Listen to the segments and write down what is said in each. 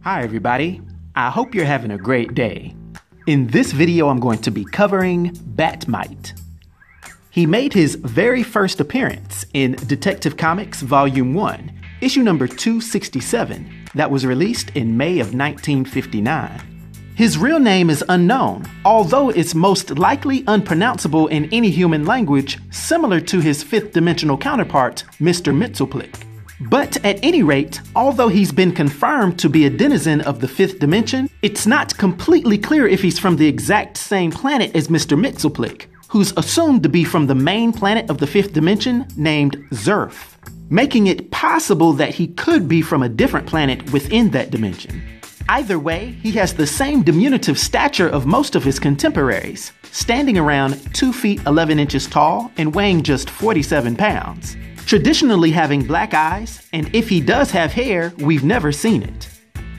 Hi everybody, I hope you're having a great day. In this video I'm going to be covering Bat-Mite. He made his very first appearance in Detective Comics Volume 1, issue number 267, that was released in May of 1959. His real name is unknown, although it's most likely unpronounceable in any human language, similar to his fifth-dimensional counterpart, Mr. Mxyzptlk. But at any rate, although he's been confirmed to be a denizen of the fifth dimension, it's not completely clear if he's from the exact same planet as Mr. Mxyzptlk, who's assumed to be from the main planet of the fifth dimension named Zerf, making it possible that he could be from a different planet within that dimension. Either way, he has the same diminutive stature of most of his contemporaries, standing around 2 feet 11 inches tall and weighing just 47 pounds. Traditionally having black eyes, and if he does have hair, we've never seen it.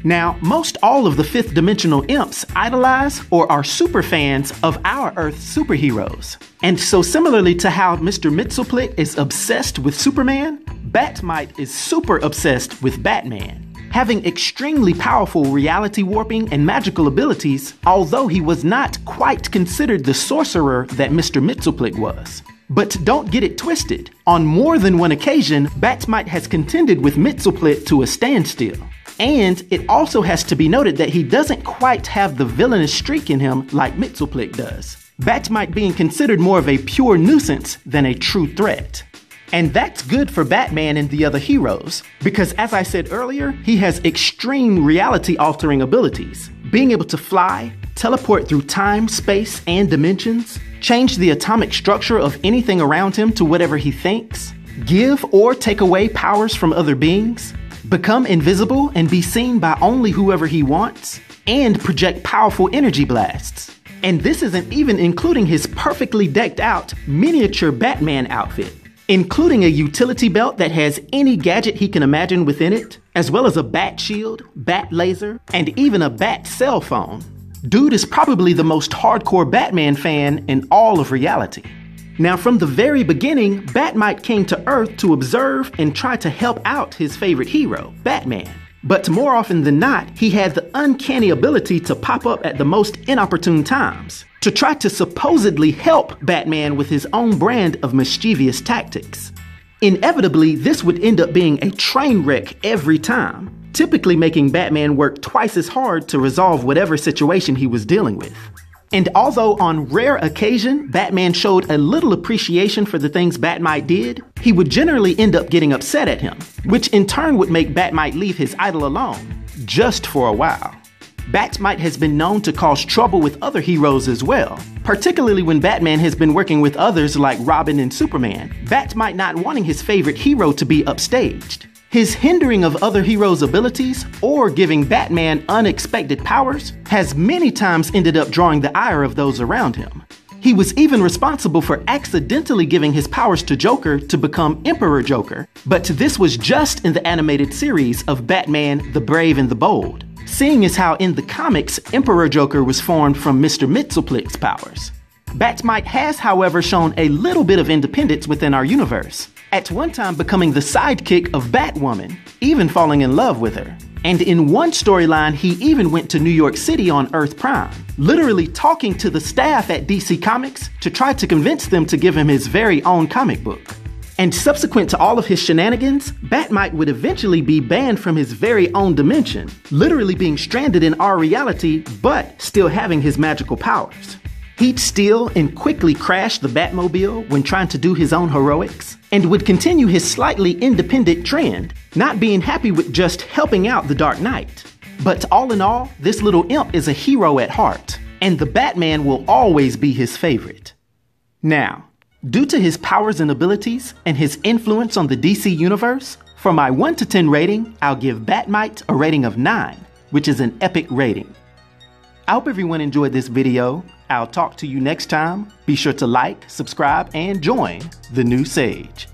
Now, most all of the fifth dimensional imps idolize or are super fans of our Earth's superheroes. And so similarly to how Mr. Mxyzptlk is obsessed with Superman, Bat-Mite is super obsessed with Batman, having extremely powerful reality warping and magical abilities, although he was not quite considered the sorcerer that Mr. Mxyzptlk was. But don't get it twisted. On more than one occasion, Bat-Mite has contended with Mxyzptlk to a standstill. And it also has to be noted that he doesn't quite have the villainous streak in him like Mxyzptlk does, Bat-Mite being considered more of a pure nuisance than a true threat. And that's good for Batman and the other heroes, because as I said earlier, he has extreme reality-altering abilities, being able to fly, teleport through time, space, and dimensions, change the atomic structure of anything around him to whatever he thinks, give or take away powers from other beings, become invisible and be seen by only whoever he wants, and project powerful energy blasts. And this isn't even including his perfectly decked out miniature Batman outfit, including a utility belt that has any gadget he can imagine within it, as well as a bat shield, bat laser, and even a bat cell phone. Dude is probably the most hardcore Batman fan in all of reality. Now, from the very beginning, Bat-Mite came to Earth to observe and try to help out his favorite hero, Batman. But more often than not, he had the uncanny ability to pop up at the most inopportune times, to try to supposedly help Batman with his own brand of mischievous tactics. Inevitably, this would end up being a train wreck every time, typically making Batman work twice as hard to resolve whatever situation he was dealing with. And although on rare occasion, Batman showed a little appreciation for the things Bat-Mite did, he would generally end up getting upset at him, which in turn would make Bat-Mite leave his idol alone, just for a while. Bat-Mite has been known to cause trouble with other heroes as well, particularly when Batman has been working with others like Robin and Superman, Bat-Mite not wanting his favorite hero to be upstaged. His hindering of other heroes' abilities, or giving Batman unexpected powers, has many times ended up drawing the ire of those around him. He was even responsible for accidentally giving his powers to Joker to become Emperor Joker, but this was just in the animated series of Batman the Brave and the Bold, seeing as how in the comics, Emperor Joker was formed from Mr. Mxyzptlk's powers. Bat-Mite has, however, shown a little bit of independence within our universe, at one time becoming the sidekick of Batwoman, even falling in love with her. And in one storyline, he even went to New York City on Earth Prime, literally talking to the staff at DC Comics to try to convince them to give him his very own comic book. And subsequent to all of his shenanigans, Bat-Mite would eventually be banned from his very own dimension, literally being stranded in our reality, but still having his magical powers. He'd steal and quickly crash the Batmobile when trying to do his own heroics, and would continue his slightly independent trend, not being happy with just helping out the Dark Knight. But all in all, this little imp is a hero at heart, and the Batman will always be his favorite. Now, due to his powers and abilities, and his influence on the DC universe, for my 1 to 10 rating, I'll give Bat-Mite a rating of 9, which is an epic rating. I hope everyone enjoyed this video. I'll talk to you next time. Be sure to like, subscribe, and join the new Sage.